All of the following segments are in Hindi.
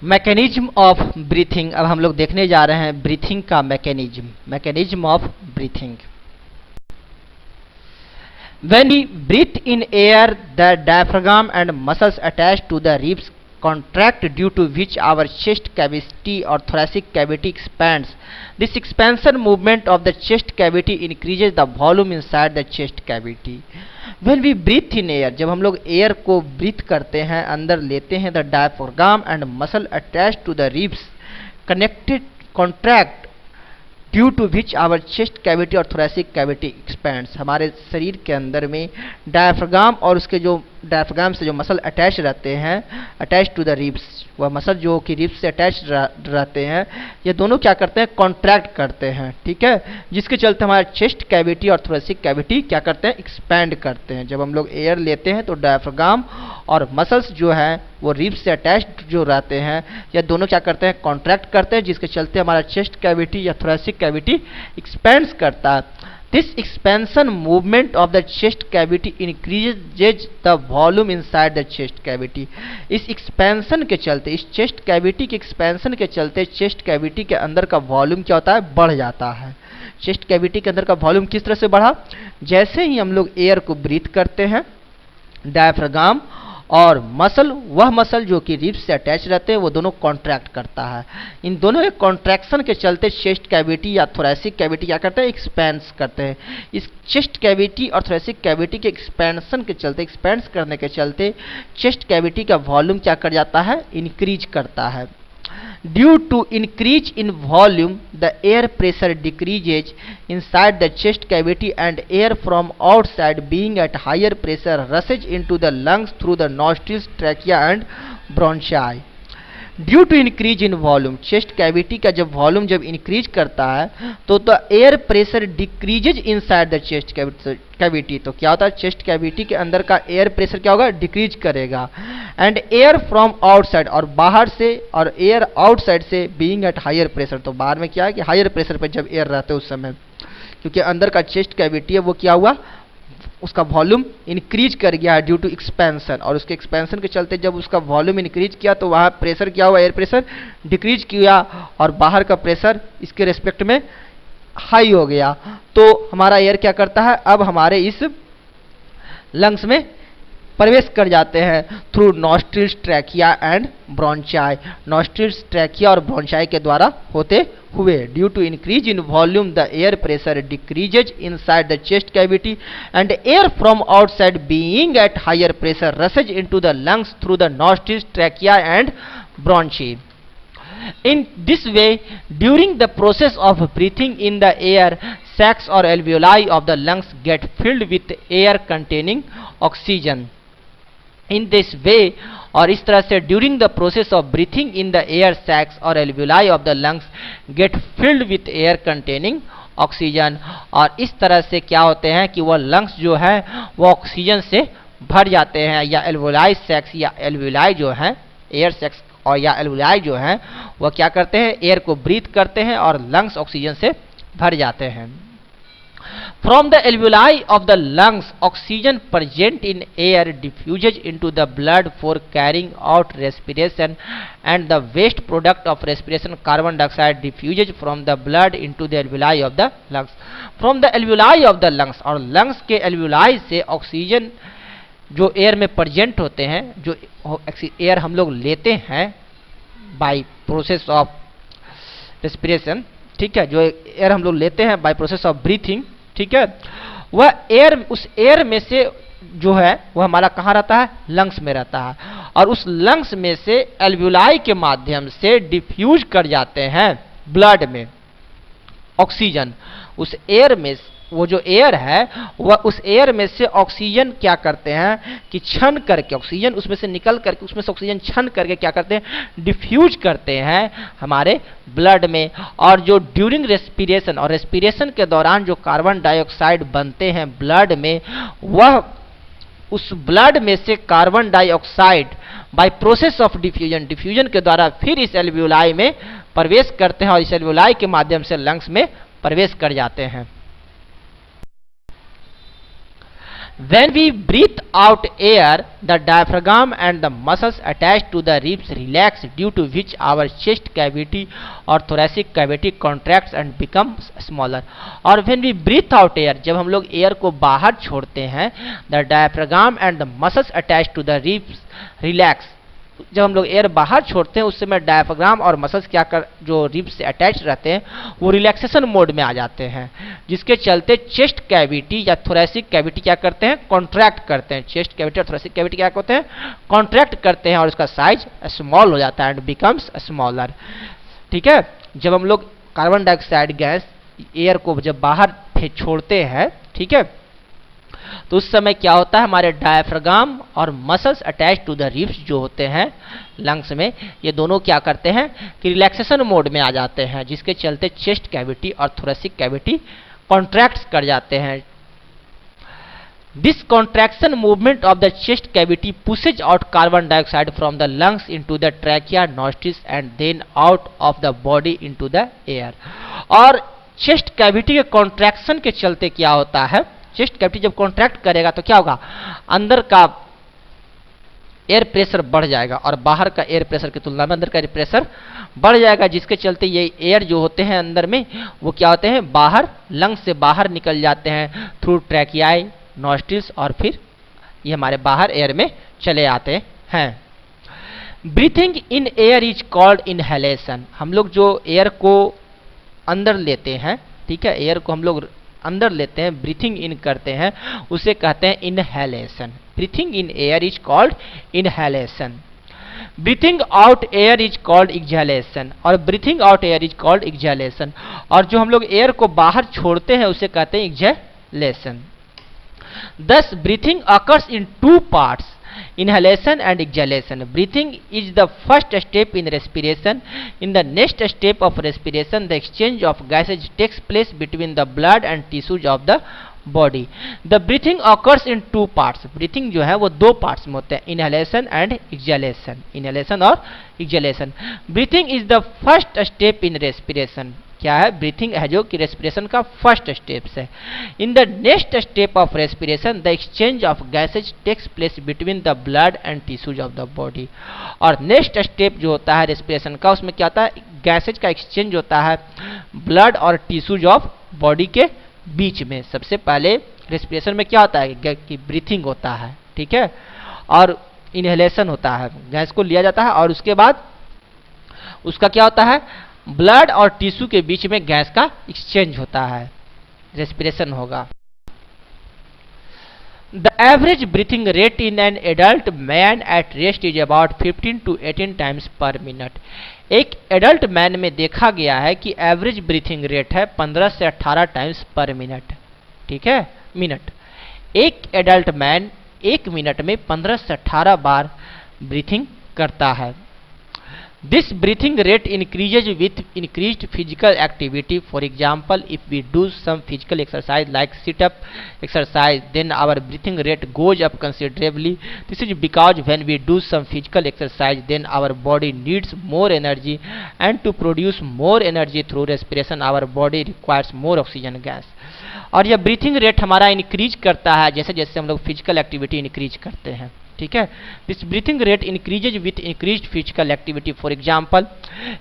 Mechanism of breathing. अब हम लोग देखने जा रहे हैं ब्रीथिंग का mechanism of breathing. When we breathe in air, the diaphragm and muscles attached to the ribs contract, due to which our chest cavity or thoracic cavity expands. This expansion movement of the chest cavity increases the volume inside the chest cavity. When we breathe in air, जब हम लोग एयर को ब्रीथ करते हैं, अंदर लेते हैं, the diaphragm and muscle attached to the ribs contract, due to which our chest cavity और थोरेसिक कैविटी एक्सपेंड्स। हमारे शरीर के अंदर में डायफ्राम और उसके जो डायफ्राम से जो मसल अटैच रहते हैं, अटैच टू द रिब्स, वह मसल जो कि रिब्स से अटैच रहते हैं, ये दोनों क्या करते हैं, कॉन्ट्रैक्ट करते हैं, ठीक है, जिसके चलते हमारे चेस्ट कैविटी और थोरेसिक कैविटी क्या करते हैं, एक्सपैंड करते हैं। जब हम लोग एयर लेते हैं तो डायफ्राम और मसल्स जो हैं वो रिब्स से अटैच्ड जो रहते हैं, ये दोनों क्या करते हैं, कॉन्ट्रैक्ट करते हैं, जिसके चलते हमारा चेस्ट कैविटी या थोरेसिक कैविटी एक्सपेंड्स करता है। This expansion movement of the chest cavity increases the volume inside the chest cavity. इस एक्सपेंशन के चलते, इस चेस्ट कैविटी के एक्सपेंशन के चलते चेस्ट कैविटी के अंदर का वॉल्यूम क्या होता है, बढ़ जाता है। चेस्ट कैविटी के अंदर का वॉल्यूम किस तरह से बढ़ा, जैसे ही हम लोग एयर को ब्रीथ करते हैं, डायफ्राम और मसल, वह मसल जो कि रिब्स से अटैच रहते हैं, वो दोनों कॉन्ट्रैक्ट करता है। इन दोनों के कॉन्ट्रैक्शन के चलते चेस्ट कैविटी या थोरेसिक कैविटी क्या करते हैं, एक्सपेंड्स करते हैं। इस चेस्ट कैविटी और थोरेसिक कैविटी के एक्सपेंशन के चलते, एक्सपेंड्स करने के चलते चेस्ट कैविटी का वॉल्यूम क्या कर जाता है, इंक्रीज करता है। Due to increase in volume, the air pressure decreases inside the chest cavity, and air from outside, being at higher pressure, rushes into the lungs through the nostrils, trachea and bronchi. Due to increase in volume, chest cavity का जब वॉल्यूम जब इंक्रीज करता है तो air pressure decreases inside the chest cavity. तो क्या होता है, चेस्ट कैविटी के अंदर का एयर प्रेशर क्या होगा, डिक्रीज करेगा। एंड एयर फ्रॉम आउटसाइड, और बाहर से, और एयर आउटसाइड से, बीइंग एट हायर प्रेशर, तो बाहर में क्या है कि हायर प्रेशर पर जब एयर रहता है उस समय, क्योंकि अंदर का चेस्ट कैविटी है वो क्या हुआ, उसका वॉल्यूम इंक्रीज कर गया है ड्यू टू एक्सपेंशन, और उसके एक्सपेंशन के चलते जब उसका वॉल्यूम इंक्रीज किया तो वहाँ प्रेशर क्या हुआ, एयर प्रेशर डिक्रीज किया, और बाहर का प्रेशर इसके रेस्पेक्ट में हाई हो गया। तो हमारा एयर क्या करता है, अब हमारे इस लंग्स में प्रवेश कर जाते हैं through nostrils, trachea and bronchi. Nostrils, trachea और ब्रोंचाई के द्वारा होते हुए, due to increase in volume the air pressure decreases inside the chest cavity, and air from outside being at higher pressure rushes into the lungs through the nostrils, trachea and bronchi. In this way, during the process of breathing in the air, sacs or alveoli of the lungs get filled with air containing oxygen. In this way, और इस तरह से during the process of breathing in the air, sacs और alveoli of the lungs get filled with air containing oxygen, और इस तरह से क्या होते हैं कि वह लंग्स जो है वो ऑक्सीजन से भर जाते हैं, या एल्वियोलाई सैक्स या एल्वियोलाई जो है, एयर सैक्स और या एल्वियोलाई जो है वह क्या करते हैं, एयर को ब्रीथ करते हैं और लंग्स ऑक्सीजन से भर जाते हैं। From the alveoli of the lungs, oxygen present in air diffuses into the blood for carrying out respiration, and the waste product of respiration, carbon dioxide, diffuses from the blood into the alveoli of the lungs. From the alveoli of the lungs, और lungs के alveoli से ऑक्सीजन जो एयर में प्रेजेंट होते हैं, जो एयर हम लोग लेते हैं बाय प्रोसेस ऑफ रेस्पिरेशन, ठीक है, जो एयर हम लोग लेते हैं बाय प्रोसेस ऑफ ब्रीथिंग, ठीक है, वह एयर, उस एयर में से जो है वह हमारा कहाँ रहता है, लंग्स में रहता है, और उस लंग्स में से एल्वियोलाई के माध्यम से डिफ्यूज कर जाते हैं ब्लड में ऑक्सीजन। उस एयर में, वो जो एयर है वह उस एयर में से ऑक्सीजन क्या करते हैं कि छन करके, ऑक्सीजन उसमें से निकल करके, उसमें से ऑक्सीजन छन करके क्या करते हैं, डिफ्यूज करते हैं हमारे ब्लड में। और जो ड्यूरिंग रेस्पिरेशन, और रेस्पिरेशन के दौरान जो कार्बन डाइऑक्साइड बनते हैं ब्लड में, वह उस ब्लड में से carbon dioxide by process of diffusion, diffusion के द्वारा फिर इस एल्वियोलाई में प्रवेश करते हैं, और इस एल्वियोलाई के माध्यम से लंग्स में प्रवेश कर जाते हैं। When we breathe out air, the diaphragm and the muscles attached to the ribs relax, due to which our chest cavity or thoracic cavity contracts and becomes smaller. और when we breathe out air, जब हम लोग एयर को बाहर छोड़ते हैं, the diaphragm and the muscles attached to the ribs relax. जब हम लोग एयर बाहर छोड़ते हैं उस समय डायफ्राम और मसल्स क्या कर जो रिब्स से अटैच रहते हैं वो रिलैक्सेशन मोड में आ जाते हैं, जिसके चलते चेस्ट कैविटी या थोरेसिक कैविटी क्या करते हैं, कॉन्ट्रैक्ट करते हैं. चेस्ट कैविटी और थोरेसिक कैविटी क्या करते हैं, कॉन्ट्रैक्ट करते हैं और उसका साइज स्मॉल हो जाता है एंड बिकम्स स्मॉलर. ठीक है. जब हम लोग कार्बन डाइऑक्साइड गैस एयर को जब बाहर छोड़ते हैं, ठीक है, तो उस समय क्या होता है, हमारे डायफ्राम और muscles attach to the ribs जो होते हैं लंग्स में, ये दोनों क्या करते हैं कि रिलैक्सेशन मोड में आ जाते हैं, जिसके चलते चेस्ट कैविटी और थोरेसिक कैविटी कॉन्ट्रैक्ट कर जाते हैं. This contraction movement of the chest cavity pushes out carbon dioxide from the lungs into the trachea, nostrils and then out of the body into the air. और चेस्ट कैविटी के कॉन्ट्रैक्शन के चलते क्या होता है, चेस्ट कैविटी जब कॉन्ट्रैक्ट करेगा तो क्या होगा, अंदर का एयर प्रेशर बढ़ जाएगा और बाहर का एयर प्रेशर की तुलना में अंदर का एयर प्रेशर बढ़ जाएगा, जिसके चलते ये एयर जो होते हैं अंदर में वो क्या होते हैं, बाहर लंग्स से बाहर निकल जाते हैं थ्रू ट्रैकियाई, नॉस्ट्रिल्स और फिर ये हमारे बाहर एयर में चले आते हैं. Breathing in air is called inhalation. हम लोग जो एयर को अंदर लेते हैं, ठीक है, एयर को हम लोग अंदर लेते हैं, ब्रीथिंग इन करते हैं, उसे कहते हैं inhalation. Breathing in air is called inhalation. Breathing out air is called exhalation. और breathing out air is called exhalation. और जो हम लोग एयर को बाहर छोड़ते हैं उसे कहते हैं exhalation. Thus, breathing occurs in two parts, inhalation and exhalation. Breathing is the first step in respiration. In the next step of respiration, the exchange of gases takes place between the blood and tissues of the body. The breathing occurs in two parts. Breathing जो है वो दो parts में होते हैं, inhalation and exhalation. Inhalation और exhalation. Breathing is the first step in respiration. क्या है, ब्रीथिंग है जो कि रेस्पिरेशन का फर्स्ट स्टेप है. In the next step of respiration the exchange of gases takes place between the blood and tissues of the body. और नेक्स्ट स्टेप जो होता है रेस्पिरेशन का, उसमें क्या होता है, गैसेज का एक्सचेंज होता है ब्लड और टिश्यूज ऑफ बॉडी के बीच में. सबसे पहले रेस्पिरेशन में क्या होता है कि ब्रीथिंग होता है, ठीक है, और इनहेलेशन होता है, गैस को लिया जाता है और उसके बाद उसका क्या होता है, ब्लड और टिश्यू के बीच में गैस का एक्सचेंज होता है, रेस्पिरेशन होगा. The average breathing rate in an adult man at rest is about 15 to 18 times पर मिनट. एक एडल्ट मैन में देखा गया है कि एवरेज ब्रीथिंग रेट है 15 से 18 टाइम्स पर मिनट, ठीक है, मिनट. एक एडल्ट मैन एक मिनट में 15 से 18 बार ब्रीथिंग करता है. This breathing rate increases with increased physical activity. For example, if we do some physical exercise like sit-up exercise, then our breathing rate goes up considerably. This is because when we do some physical exercise, then our body needs more energy, and to produce more energy through respiration, our body requires more oxygen gas. और यह ब्रीथिंग रेट हमारा इंक्रीज करता है जैसे जैसे हम लोग फिजिकल एक्टिविटी इंक्रीज करते हैं, ठीक है. This breathing rate increases with increased physical activity. For example,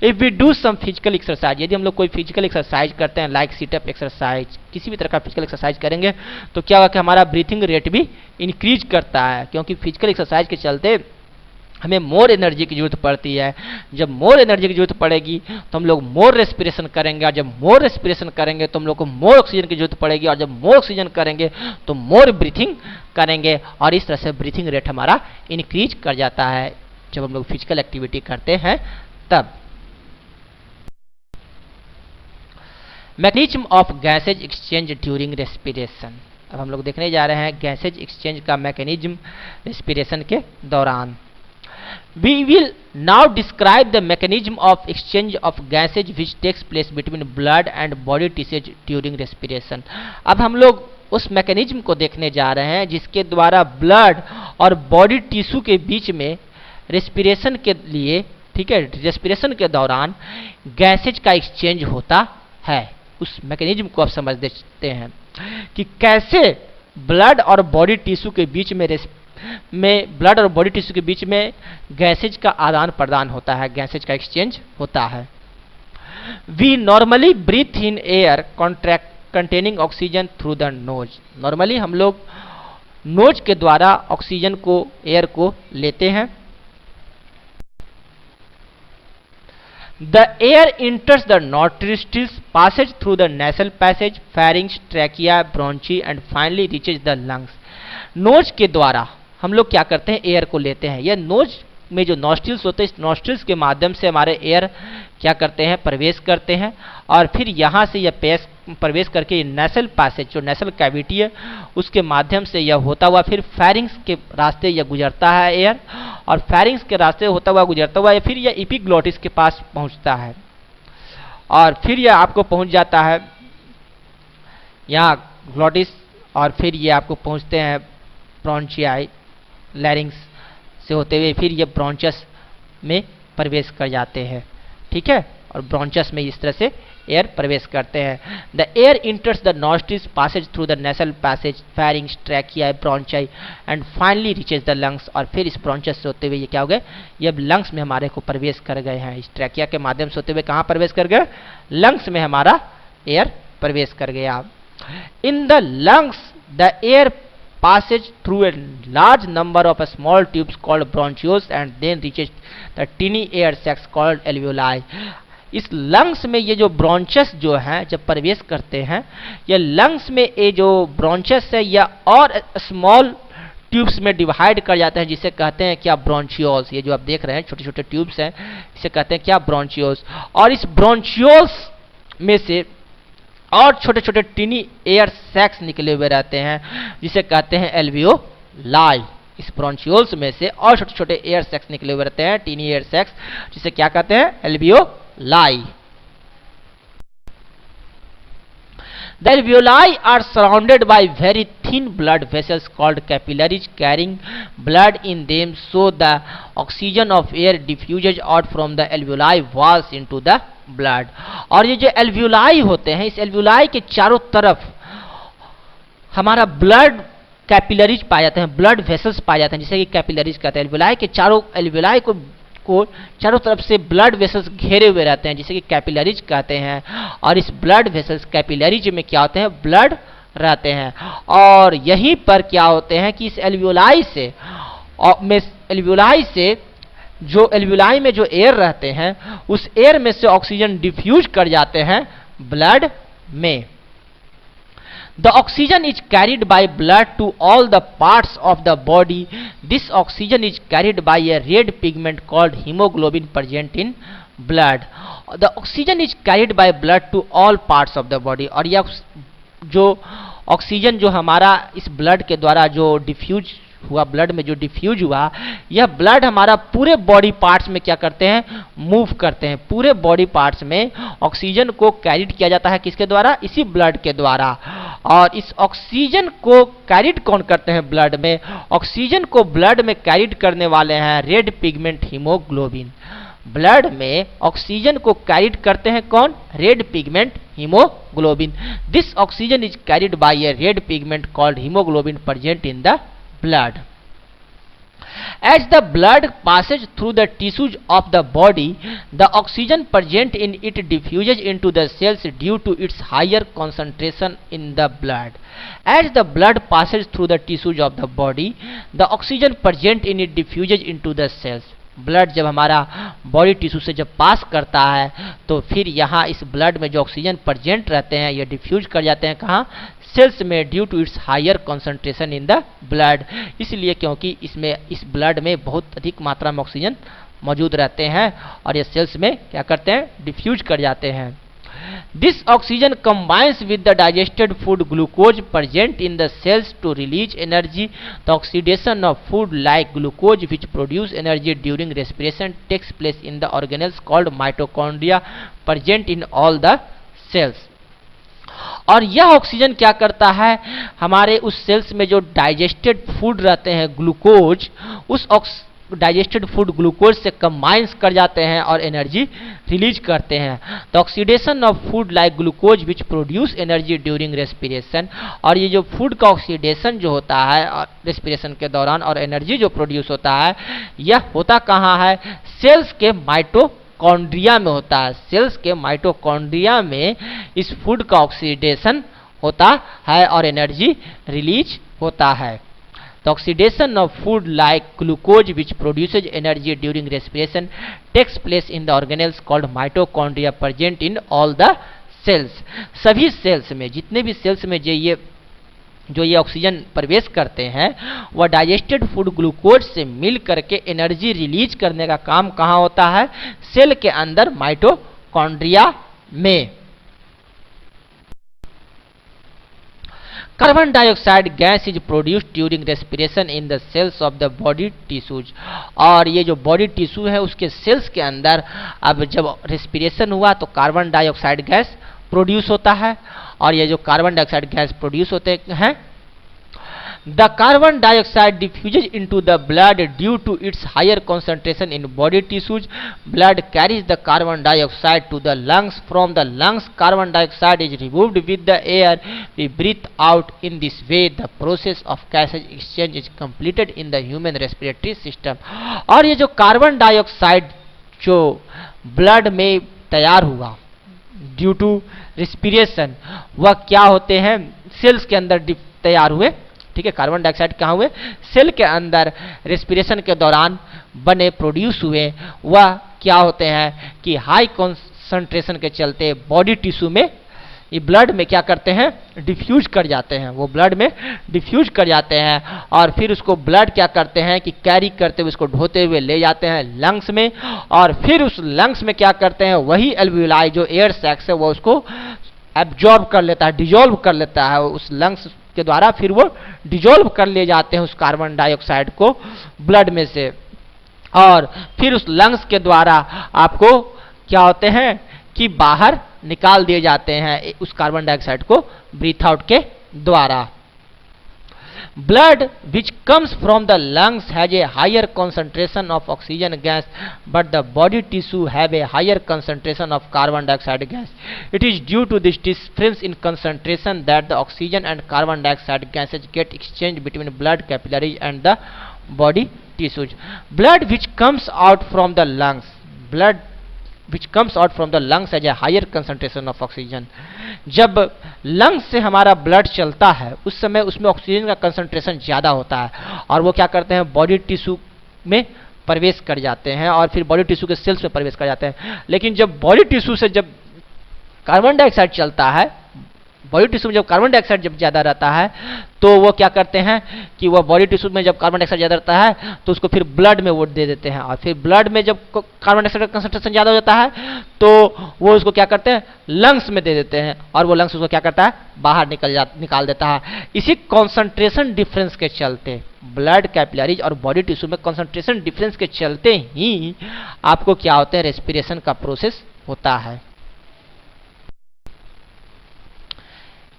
if we do some physical exercise, यदि हम लोग कोई फिजिकल एक्सरसाइज करते हैं लाइक सिटअप एक्सरसाइज, किसी भी तरह का फिजिकल एक्सरसाइज करेंगे तो क्या होगा कि हमारा ब्रीथिंग रेट भी इंक्रीज करता है, क्योंकि फिजिकल एक्सरसाइज के चलते हमें मोर एनर्जी की जरूरत पड़ती है. जब मोर एनर्जी की जरूरत पड़ेगी तो हम लोग मोर रेस्पिरेशन करेंगे, और जब मोर रेस्पिरेशन करेंगे तो हम लोग को मोर ऑक्सीजन की जरूरत पड़ेगी, और जब मोर ऑक्सीजन करेंगे तो मोर ब्रीथिंग करेंगे, और इस तरह से ब्रीथिंग रेट हमारा इंक्रीज कर जाता है जब हम लोग फिजिकल एक्टिविटी करते हैं तब. Mechanism of gases exchange during respiration. अब हम लोग देखने जा रहे हैं गैसेज एक्सचेंज का मैकेनिज्म रेस्पिरेशन के दौरान. We will now describe the mechanism of exchange of gases which takes place between blood and body tissues during respiration. अब हम लोग उस मैकेनिज्म को देखने जा रहे हैं जिसके द्वारा ब्लड और बॉडी टिश्यू के बीच में रेस्पिरेशन के लिए, ठीक है, रेस्पिरेशन के दौरान गैसेज का एक्सचेंज होता है. उस मैकेनिज्म को आप समझ देखते हैं कि कैसे ब्लड और बॉडी टिश्यू के बीच में ब्लड और बॉडी टिश्यू के बीच में गैसेज का आदान प्रदान होता है, गैसेज का एक्सचेंज होता है। We normally breathe in air containing oxygen through the nose. Normally हम लोग नोज के द्वारा ऑक्सीजन को, एयर को लेते हैं। The air enters the nostrils, passes through the nasal passage, pharynx, trachea, bronchi and finally reaches the lungs. Nose के द्वारा हम लोग क्या करते हैं, एयर को लेते हैं। यह नोज में जो नॉस्ट्रिल्स होते हैं, इस नॉस्ट्रिल्स के माध्यम से हमारे एयर क्या करते हैं, प्रवेश करते हैं और फिर यहाँ से यह प्रवेश करके नेसल पैसेज, जो नेसल कैविटी है, उसके माध्यम से यह होता हुआ फिर फेरिंग्स के रास्ते यह गुजरता है एयर, और फेरिंग्स के रास्ते होता हुआ गुजरता हुआ फिर यह एपिग्लॉटिस के पास पहुँचता है और फिर यह आपको पहुँच जाता है यहाँ ग्लॉटिस, और फिर ये आपको पहुँचते हैं ब्रोंचियाई, लैरिंग्स से होते हुए फिर ये ब्रोंचस में प्रवेश कर जाते हैं। ठीक है, और ब्रोंचस में इस तरह से एयर प्रवेश करते हैं। The air enters the nostrils, passes through the nasal passage, pharynx, trachea, bronchi and finally reaches the lungs. और फिर इस ब्रोंचस से होते हुए ये क्या हो गए, ये लंग्स में हमारे को प्रवेश कर गए हैं। इस ट्रैकिया के माध्यम से होते हुए कहाँ प्रवेश कर गए, लंग्स में हमारा एयर प्रवेश कर गया। In the lungs the air passes through a large number of small tubes called bronchioles and then reaches the tiny air sacs called alveoli. इस लंग्स में ये जो ब्रोंचस जो हैं जब प्रवेश करते हैं, ये लंग्स में ये जो ब्रोंचस है या और स्मॉल ट्यूब्स में डिवाइड कर जाते हैं, जिसे कहते हैं क्या, ब्रोंचियोल्स। ये जो आप देख रहे हैं छोटे छोटे ट्यूब्स हैं, इसे कहते हैं क्या, ब्रोंचियोल्स। और इस ब्रोंचियोल्स में से और छोटे छोटे टीनी एयर सैक्स निकले हुए रहते हैं, जिसे कहते हैं एल्वियोलाई। इस ब्रोंचियोल्स में से और छोटे छोटे एयर सैक्स निकले हुए रहते हैं, टीनी एयर सैक्स, जिसे क्या कहते हैं, alveoli. The alveoli are surrounded by very thin blood vessels called capillaries carrying blood in them, so the oxygen of air diffuses out from the alveoli walls into the blood. और ये जो alveoli होते हैं, इस alveoli के चारों तरफ हमारा ब्लड कैपिलरीज पाए जाते हैं, ब्लड वेसल्स पाए जाते हैं, जिसे कि कैपिलरीज कहते हैं। alveoli के चारों, alveoli को चारों तरफ से ब्लड वेसल्स घेरे हुए रहते हैं, जिसे कि कैपिलरीज कहते हैं। और इस ब्लड वेसल्स कैपिलरीज में क्या होते हैं, ब्लड रहते हैं। और यहीं पर क्या होते हैं कि इस एल्वियोलाई से जो एल्वियोलाई में जो एयर रहते हैं, उस एयर में से ऑक्सीजन डिफ्यूज कर जाते हैं ब्लड में। The oxygen is carried by blood to all the parts of the body. This oxygen is carried by a red pigment called hemoglobin present in blood. The oxygen is carried by blood to all parts of the body. और यह जो ऑक्सीजन जो हमारा इस ब्लड के द्वारा जो डिफ्यूज हुआ, ब्लड में जो डिफ्यूज हुआ, यह ब्लड हमारा पूरे बॉडी पार्ट्स में क्या करते हैं, मूव करते हैं। पूरे बॉडी पार्ट्स में ऑक्सीजन को कैरिड किया जाता है, किसके द्वारा, इसी ब्लड के द्वारा। और इस ऑक्सीजन को कैरिड कौन करते हैं ब्लड में, ऑक्सीजन को ब्लड में कैरिड करने वाले हैं रेड पिगमेंट हीमोग्लोबिन। ब्लड में ऑक्सीजन को कैरिड करते हैं कौन, red pigment haemoglobin. This oxygen is carried by A red pigment called haemoglobin present in the blood. As the blood passes through the tissues of the body, the oxygen present in it diffuses into the cells due to its higher concentration in the blood. As the blood passes through the tissues of the body, the oxygen present in it diffuses into the cells. Blood जब हमारा बॉडी टिश्यू से जब पास करता है, तो फिर यहाँ इस ब्लड में जो ऑक्सीजन प्रेजेंट रहते हैं, ये डिफ्यूज कर जाते हैं कहाँ, सेल्स में, due to its higher concentration in the blood. इसलिए क्योंकि इसमें, इस ब्लड में बहुत अधिक मात्रा में ऑक्सीजन मौजूद रहते हैं और ये सेल्स में क्या करते हैं, डिफ्यूज कर जाते हैं। This oxygen combines with the digested food glucose present in the cells to release energy. The oxidation of food like glucose which produce energy during respiration takes place in the organelles called mitochondria present in all the cells. और यह ऑक्सीजन क्या करता है, हमारे उस सेल्स में जो डाइजेस्टेड फूड रहते हैं ग्लूकोज, उस डाइजेस्टेड फूड ग्लूकोज से कंबाइंस कर जाते हैं और एनर्जी रिलीज करते हैं। The oxidation of food like glucose which produce energy during respiration, और ये जो फूड का ऑक्सीडेशन जो होता है रेस्पिरेशन के दौरान और एनर्जी जो प्रोड्यूस होता है, यह होता कहाँ है? सेल्स के माइटोकॉन्ड्रिया में होता है। सेल्स के माइटोकॉन्ड्रिया में इस फूड का ऑक्सीडेशन होता है और एनर्जी रिलीज होता है। The oxidation of food like glucose which produces energy during respiration takes place in the organelles called mitochondria present in all the cells। सभी सेल्स में, जितने भी सेल्स में जो ये ऑक्सीजन प्रवेश करते हैं, वह डाइजेस्टेड फूड ग्लूकोज से मिल करके एनर्जी रिलीज करने का काम कहाँ होता है? सेल के अंदर माइटोकॉन्ड्रिया में। Carbon dioxide gas is produced during respiration in the cells of the body tissues, और ये जो बॉडी टिश्यू है उसके सेल्स के अंदर अब जब रेस्पिरेशन हुआ तो कार्बन डाइऑक्साइड गैस प्रोड्यूस होता है, और ये जो कार्बन डाइऑक्साइड गैस प्रोड्यूस होते हैं, the carbon dioxide diffuses into the blood due to its higher concentration in body tissues। Blood carries the carbon dioxide to the lungs। From the lungs, carbon dioxide is removed with the air we breathe out। In this way, the process of gas exchange is completed in the human respiratory system। और ये जो कार्बन डाइऑक्साइड जो ब्लड में तैयार हुआ ड्यू टू रेस्पिरेशन, वह क्या होते हैं? सेल्स के अंदर तैयार हुए। ठीक है, कार्बन डाइऑक्साइड कहाँ हुए? सेल के अंदर रेस्पिरेशन के दौरान बने, प्रोड्यूस हुए। वह क्या होते हैं कि हाई कॉन्सेंट्रेशन के चलते बॉडी टिश्यू में, ये ब्लड में क्या करते हैं? डिफ्यूज कर जाते हैं। वो ब्लड में डिफ्यूज कर जाते हैं और फिर उसको ब्लड क्या करते हैं कि कैरी करते हुए उसको ढोते हुए ले जाते हैं लंग्स में, और फिर उस लंग्स में क्या करते हैं? वही एल्वियोलाई जो एयर सैक्स है वो उसको एब्जॉर्ब कर लेता है, डिजोल्व कर लेता है उस लंग्स के द्वारा। फिर वो डिजोल्व कर ले जाते हैं उस कार्बन डाइऑक्साइड को ब्लड में से, और फिर उस लंग्स के द्वारा आपको क्या होते हैं कि बाहर निकाल दिए जाते हैं उस कार्बन डाइऑक्साइड को ब्रीथ आउट के द्वारा। Blood which comes from the lungs has a higher concentration of oxygen gas, but the body tissue have a higher concentration of carbon dioxide gas। It is due to this difference in concentration that the oxygen and carbon dioxide gases get exchanged between blood capillaries and the body tissues। Blood which comes out from the lungs, blood which comes out from the lungs has a higher concentration of oxygen। जब लंग्स से हमारा ब्लड चलता है उस समय उसमें ऑक्सीजन का कंसंट्रेशन ज़्यादा होता है, और वो क्या करते हैं? बॉडी टिश्यू में प्रवेश कर जाते हैं और फिर बॉडी टिश्यू के सेल्स में प्रवेश कर जाते हैं। लेकिन जब बॉडी टिश्यू से जब कार्बन डाइऑक्साइड चलता है, बॉडी टिश्यू में जब कार्बन डाइऑक्साइड जब ज़्यादा रहता है तो वो क्या करते हैं कि वह बॉडी टिश्यू में जब कार्बन डाइऑक्साइड ज़्यादा रहता है तो उसको फिर ब्लड में वो दे देते हैं, और फिर ब्लड में जब कार्बन डाइऑक्साइड का कंसंट्रेशन ज़्यादा हो जाता है तो वो उसको क्या करते हैं? लंग्स में दे देते हैं, और वो लंग्स उसको क्या करता है? बाहर निकाल देता है। इसी कॉन्सेंट्रेशन डिफरेंस के चलते, ब्लड कैपिलरीज और बॉडी टिश्यू में कॉन्सेंट्रेशन डिफरेंस के चलते ही आपको क्या होता है? रेस्पिरेशन का प्रोसेस होता है।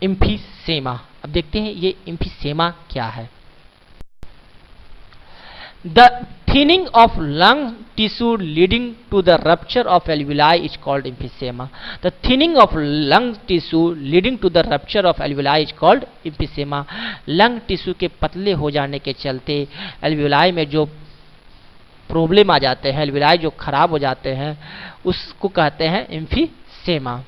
एम्फीसेमा, अब देखते हैं ये एम्फीसेमा क्या है। The thinning of lung tissue leading to the rupture of alveoli is called emphysema. The thinning of lung tissue leading to the rupture of alveoli is called emphysema. Lung tissue के पतले हो जाने के चलते एल्वियोलाई में जो प्रॉब्लम आ जाते हैं, एल्वियोलाई जो खराब हो जाते हैं, उसको कहते हैं एम्फीसेमा।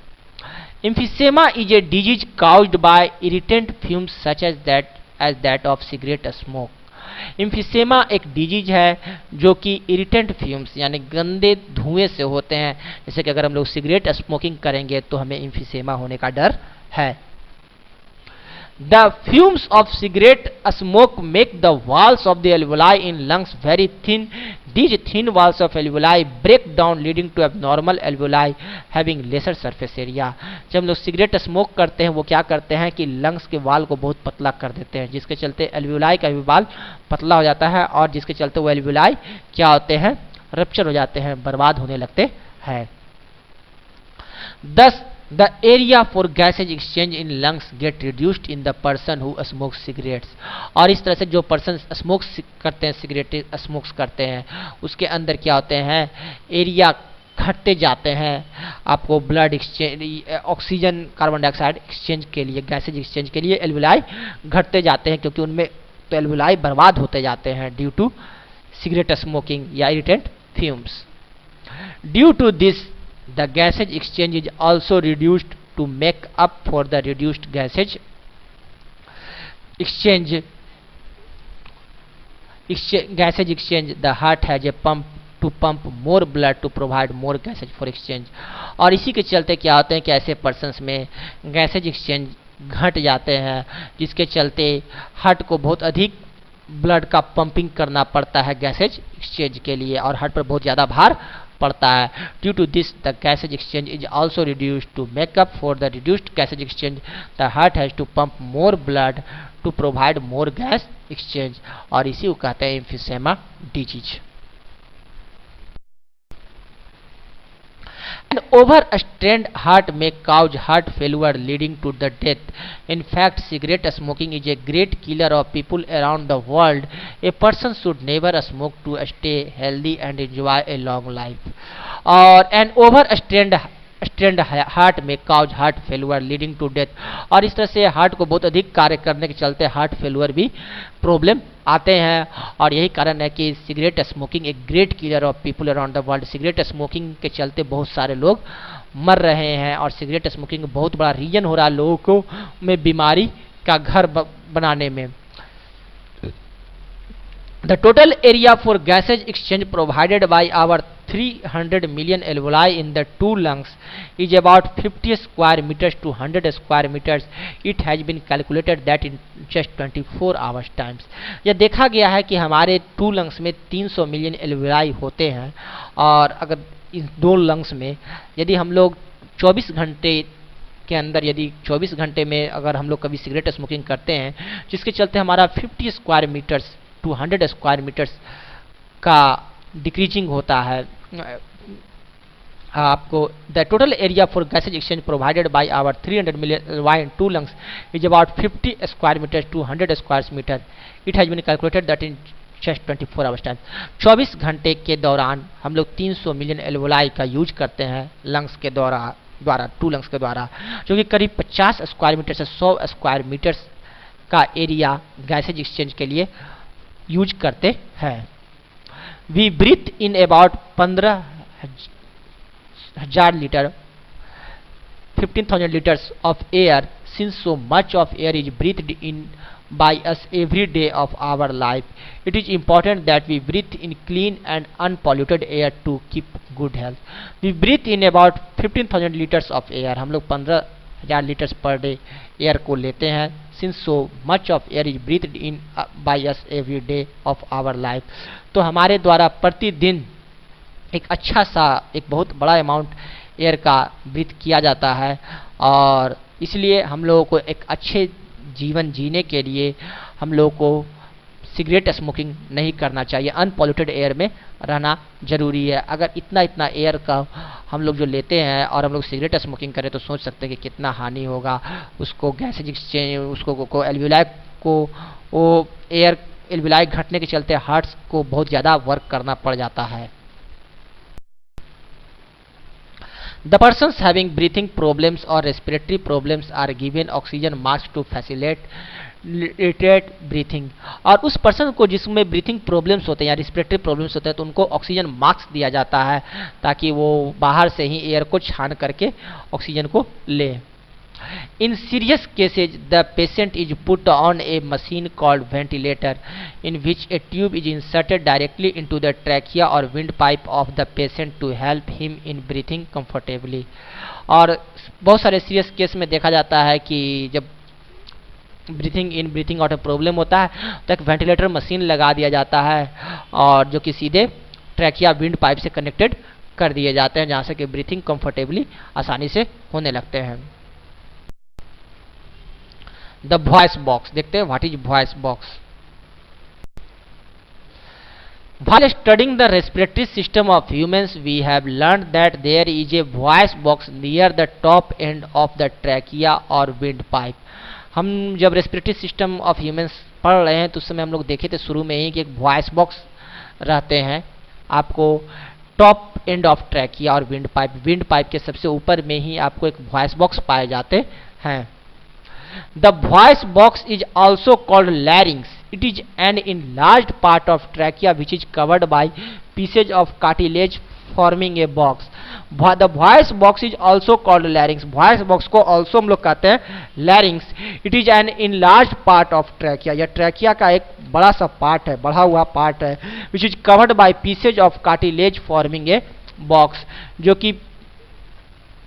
Emphysema is a disease caused by irritant fumes such as that of cigarette smoke। Emphysema एक डिजीज है जो कि इरिटेंट फ्यूम्स यानी गंदे धुएं से होते हैं। जैसे कि अगर हम लोग सिगरेट स्मोकिंग करेंगे तो हमें एम्फीसेमा होने का डर है। The fumes of cigarette smoke make the walls of the alveoli in lungs very thin। These thin walls of alveoli break down leading to abnormal alveoli having lesser surface area। जब हम लोग सिगरेट स्मोक करते हैं वो क्या करते हैं कि लंग्स के वाल को बहुत पतला कर देते हैं, जिसके चलते एल्वियोलाई का भी वाल पतला हो जाता है, और जिसके चलते वो एल्वियोलाई क्या होते हैं? रप्चर हो जाते हैं, बर्बाद होने लगते हैं। 10 The area for gases exchange in lungs get reduced in the person who smokes cigarettes। और इस तरह से जो पर्सन स्मोक्स करते हैं, सिगरेट स्मोक्स करते हैं, उसके अंदर क्या होते हैं? एरिया घटते जाते हैं आपको blood exchange, oxygen carbon dioxide exchange के लिए, गैसेज एक्सचेंज के लिए एल्विलाई घटते जाते हैं, क्योंकि उनमें तो एल्विलाई बर्बाद होते जाते हैं ड्यू टू सिगरेट स्मोकिंग या irritant fumes. Due to this the gases exchange is also reduced to make up for the reduced gases exchange gases exchange, the heart has a pump to pump more blood to provide more gases for exchange। और इसी के चलते क्या होते हैं कि ऐसे पर्सन्स में गैसेज एक्सचेंज घट जाते हैं, जिसके चलते हार्ट को बहुत अधिक ब्लड का पंपिंग करना पड़ता है गैसेज एक्सचेंज के लिए, और हार्ट पर बहुत ज़्यादा भार पड़ता है। Due to this the gases exchange is also reduced to make up for the reduced gases exchange, the heart has to pump more blood to provide more gas exchange, और इसी को कहते हैं emphysema disease. An overstrained heart may cause heart failure leading to the death. In fact, cigarette smoking is a great killer of people around the world. A person should never smoke to stay healthy and enjoy a long life. और an overstrained heart may cause heart failure leading to death, और इस तरह से हार्ट को बहुत अधिक कार्य करने के चलते हार्ट फेलुअर भी प्रॉब्लम आते हैं, और यही कारण है कि सिगरेट स्मोकिंग एक great killer of people around the world. Cigarette smoking के चलते बहुत सारे लोग मर रहे हैं, और सिगरेट स्मोकिंग बहुत बड़ा रीजन हो रहा है लोगों को में बीमारी का घर बनाने में। The total area for gases exchange provided by our 300 million alveoli in the two lungs is about 50 square meters to 100 square meters. It has been calculated that in just 24 hours times. यह देखा गया है कि हमारे टू लंग्स में 300 मिलियन एल्वेलाई होते हैं, और अगर इन दो लंग्स में यदि हम लोग 24 घंटे के अंदर, यदि 24 घंटे में अगर हम लोग कभी सिगरेट स्मोकिंग करते हैं, जिसके चलते हमारा 50 square metres to 100 square metres का डिक्रीजिंग होता है। आपको the total area for gases exchange provided by our 300 million wine two lungs is about 50 square metre to 100 square metre. It has been calculated that in just 24 hours time. 24 घंटे के दौरान हम लोग 300 मिलियन एल्वेलाई का यूज करते हैं लंग्स के द्वारा टू लंग्स के द्वारा, जो कि करीब 50 स्क्वायर मीटर से 100 स्क्वायर मीटर्स का एरिया गैसेज एक्सचेंज के लिए यूज करते हैं। We breathe in about 15,000 litre 15,000 litres of air, since so much of air is breathed in by us every day of our life. It is important that we breathe in clean and unpolluted air to keep good health. We breathe in about 15,000 liters of air. हम लोग 15,000 लीटर्स पर डे एयर को लेते हैं, since so much of air is breathed in by us every day of our life. तो हमारे द्वारा प्रतिदिन एक अच्छा सा एक बहुत बड़ा अमाउंट एयर का ब्रीथ किया जाता है, और इसलिए हम लोगों को एक अच्छे जीवन जीने के लिए हम लोगों को सिगरेट स्मोकिंग नहीं करना चाहिए, अनपॉल्यूटेड एयर में रहना जरूरी है। अगर इतना एयर का हम लोग जो लेते हैं और हम लोग सिगरेट स्मोकिंग करें तो सोच सकते हैं कि कितना हानि होगा उसको, गैसेज एक्सचेंज उसको एल्वियोलाई को वो एयर एल्वियोलाई घटने के चलते हार्ट्स को बहुत ज़्यादा वर्क करना पड़ जाता है। The persons having breathing problems or respiratory problems are given oxygen masks to facilitate breathing. और उस पर्सन को जिसमें ब्रीथिंग प्रॉब्लम्स होते हैं या रिस्पिरेटरी प्रॉब्लम्स होते हैं तो उनको ऑक्सीजन मास्क दिया जाता है ताकि वो बाहर से ही एयर को छान करके ऑक्सीजन को ले। In serious cases, the patient is put on a machine called ventilator, in which a tube is inserted directly into the trachea or windpipe of the patient to help him in breathing comfortably. और बहुत सारे सीरियस केस में देखा जाता है कि जब ब्रीथिंग इन ब्रीथिंग आउट में प्रॉब्लम होता है तो एक वेंटिलेटर मशीन लगा दिया जाता है, और जो कि सीधे ट्रैकिया विंड पाइप से कनेक्टेड कर दिए जाते हैं, जहाँ से कि ब्रीथिंग कंफर्टेबली आसानी से होने लगते हैं। द वॉइस बॉक्स देखते हैं, what is voice box. While studying the respiratory system of humans, we have learned that there is a voice box near the top end of the trachea or windpipe. हम जब रेस्पिरेटरी सिस्टम ऑफ ह्यूमंस पढ़ रहे हैं तो उस समय हम लोग देखे थे शुरू में ही कि एक वॉइस बॉक्स रहते हैं आपको टॉप एंड ऑफ ट्रैकिया और विंड पाइप के सबसे ऊपर में ही आपको एक वॉइस बॉक्स पाए जाते हैं। The voice box is also called लैरिंग्स। It is an enlarged part of trachea which is covered by pieces of cartilage forming a box. The voice box is also called लैरिंग्स। Voice box को ऑल्सो हम लोग कहते हैं लैरिंग्स। It is an enlarged part of trachea. यह ट्रैकिया का एक बड़ा सा पार्ट है, बढ़ा हुआ पार्ट है, which is covered by pieces of cartilage forming a box, जो कि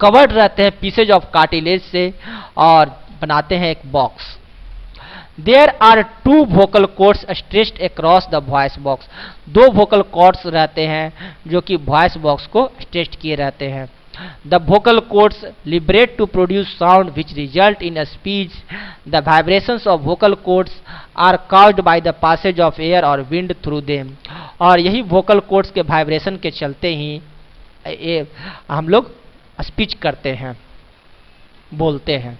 कवर्ड रहते हैं पीसेज ऑफ कार्टिलेज से और बनाते हैं एक box. There are two vocal cords stretched across the voice box. दो वोकल कॉर्ड्स रहते हैं जो कि वॉइस बॉक्स को स्ट्रेच किए रहते हैं। The vocal cords vibrate to produce sound which result in speech. The vibrations of vocal cords are caused by the passage of air और विंड थ्रू देम। और यही वोकल कॉर्ड्स के वाइब्रेशन के चलते ही हम लोग स्पीच करते हैं, बोलते हैं।